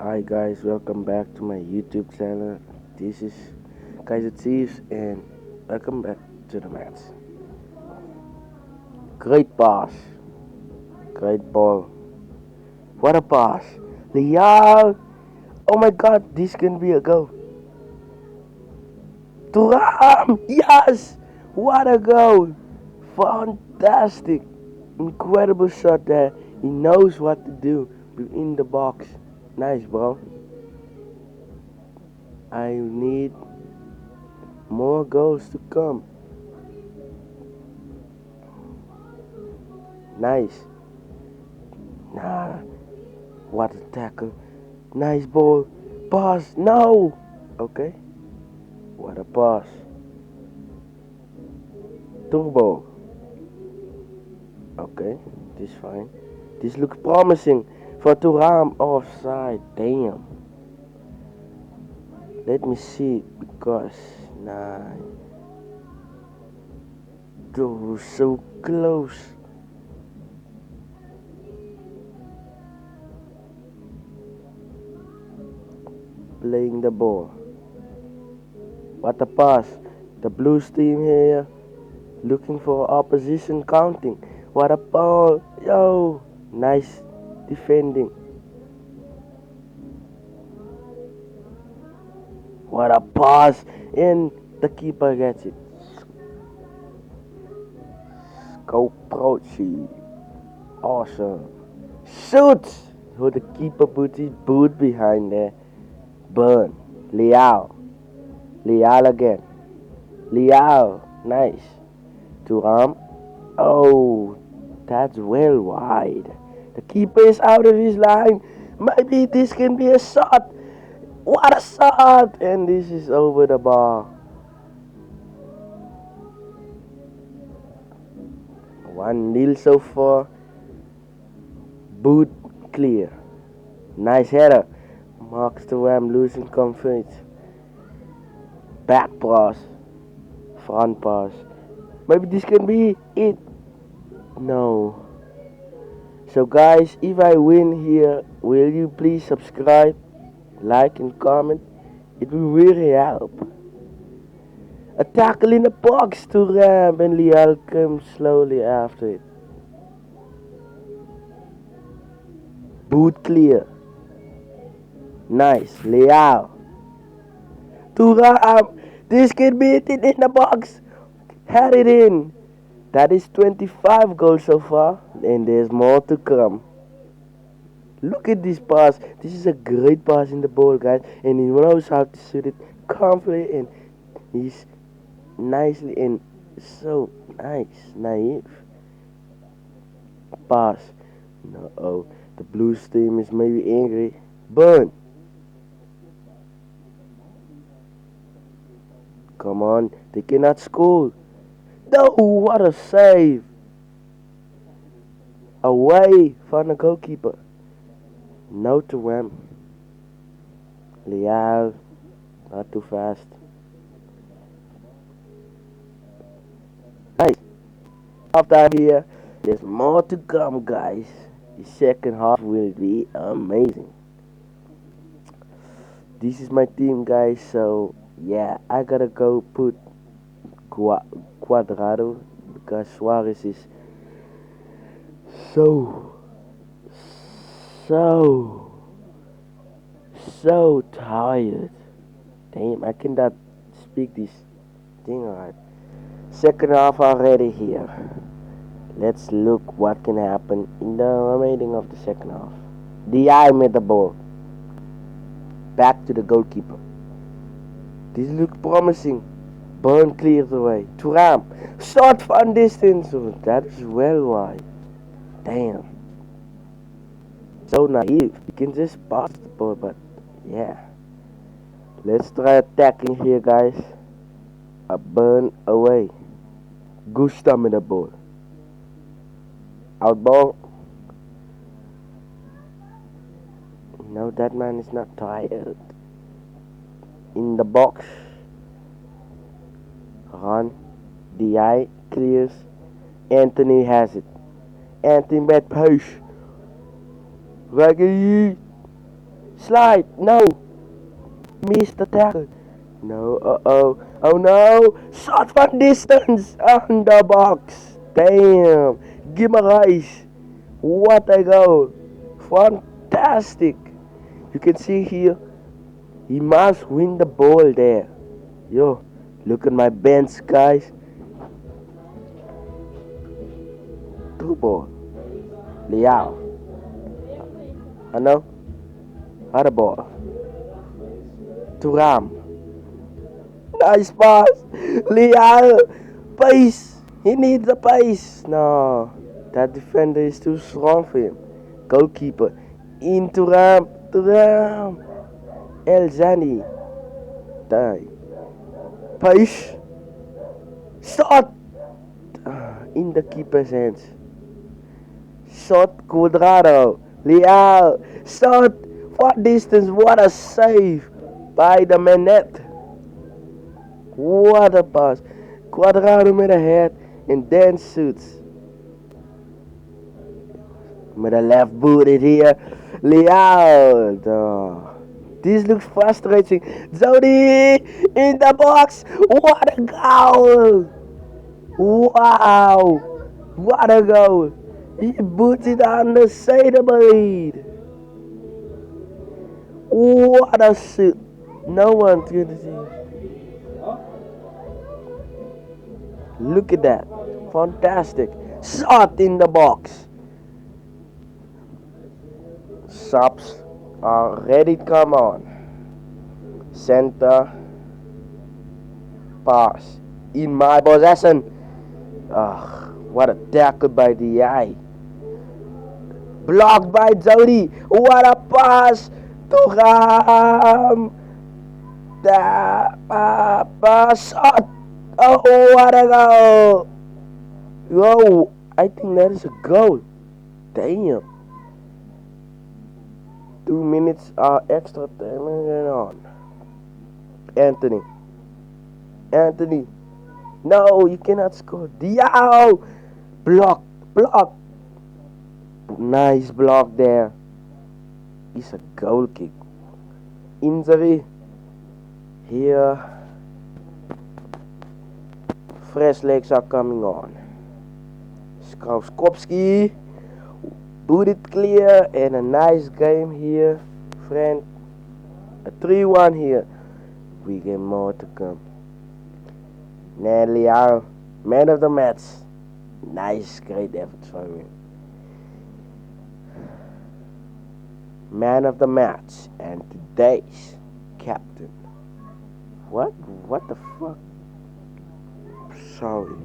Hi guys, welcome back to my YouTube channel. This is Kaiser Chiefs and welcome back to the match. Great pass, great ball. What a pass! Leal! Oh my god, this can be a goal. Thuram! Yes! What a goal! Fantastic! Incredible shot there. He knows what to do in the box. Nice, bro. I need more goals to come. Nice. Nah, what a tackle. Nice ball. Pass. No. Okay. What a pass. Turbo. Okay. This fine. This looks promising for Thuram offside. Damn. Let me see because nah. Oh, so close. Playing the ball. What a pass. The Blues team here looking for opposition counting. What a ball. Yo. Nice defending. What a pass. And the keeper gets it. Go Prochi. Awesome. Shoot. So the keeper puts his boot behind there. Burn. Leal. Leal again. Leal. Nice. Thuram. Oh, that's well wide. The keeper is out of his line. Maybe this can be a shot. What a shot! And this is over the bar. 1-0 so far. Boot clear. Nice header. Marks Thuram losing confidence. Back pass. Front pass. Maybe this can be it. No. So guys, if I win here, will you please subscribe, like and comment? It will really help. A tackle in the box to Ram and Leal comes slowly after it. Boot clear. Nice. Leal. To Ram. This can be it in the box. Had it in. That is 25 goals so far, and there's more to come. Look at this pass. This is a great pass in the ball, guys, and he knows how to shoot it confidently, and he's nicely and so nice, naive. Pass. No, oh, the Blues team is maybe angry. Burn. Come on, they cannot score. No, what a save. Away from the goalkeeper. No to Ram. Leal, not too fast. Nice. After here, there's more to come, guys. The second half will be amazing. This is my team, guys. So yeah, I gotta go put Cuadrado because Suarez is so so so tired. Damn, I cannot speak this thing right. Second half already here. Let's look what can happen in the remaining of the second half. DI made the ball. Back to the goalkeeper. This looks promising. Burn clears away. Thuram. Shot fun distance. Oh, that is well wide. Damn. So naive. You can just pass the ball, but yeah. Let's try attacking here, guys. A burn away. Gusta with the ball. Out ball. No, that man is not tired. In the box. Run. DI clears. Anthony has it. Anthony met push. Reggie. Slide. No. Missed the tackle. No. Uh-oh. Oh no. Shot from distance. On the box. Damn. Guimaraes. What a goal. Fantastic. You can see here. He must win the ball there. Yo. Look at my bench, guys. Through ball. Liao. Ano? Other ball. Thuram. Nice pass. Liao. Pace. He needs a pace. No. That defender is too strong for him. Goalkeeper. In Thuram. Thuram. El Zani. Die. Pace. Shot. In the keeper's hands. Shot Cuadrado. Leal. Shot. For distance. What a save by the Manet. What a pass. Cuadrado met a head and then shoots. Met a left booted here. Leal. Oh. This looks frustrating. Zodi in the box. What a goal. Wow. What a goal. He puts it on the side of the lead. What a shoot. No one's going to see it. Look at that. Fantastic. Shot in the box. Subs are ready to come on. Center. Pass. In my possession. What a tackle by the eye. Blocked by Zodi. What a pass to Ram. The shot. Oh, what a goal. Whoa, I think that is a goal. Damn. 2 minutes extra time and on. Anthony. No, you cannot score. Diao. Block. Nice block there. It's a goal kick. Injury. Here. Fresh legs are coming on. Skowskowski. Put it clear. And a nice game here. Friend. A 3-1 here. We get more to come. Liao. Man of the match. Nice, great effort from him. Man of the match and today's captain. What the fuck? Sorry.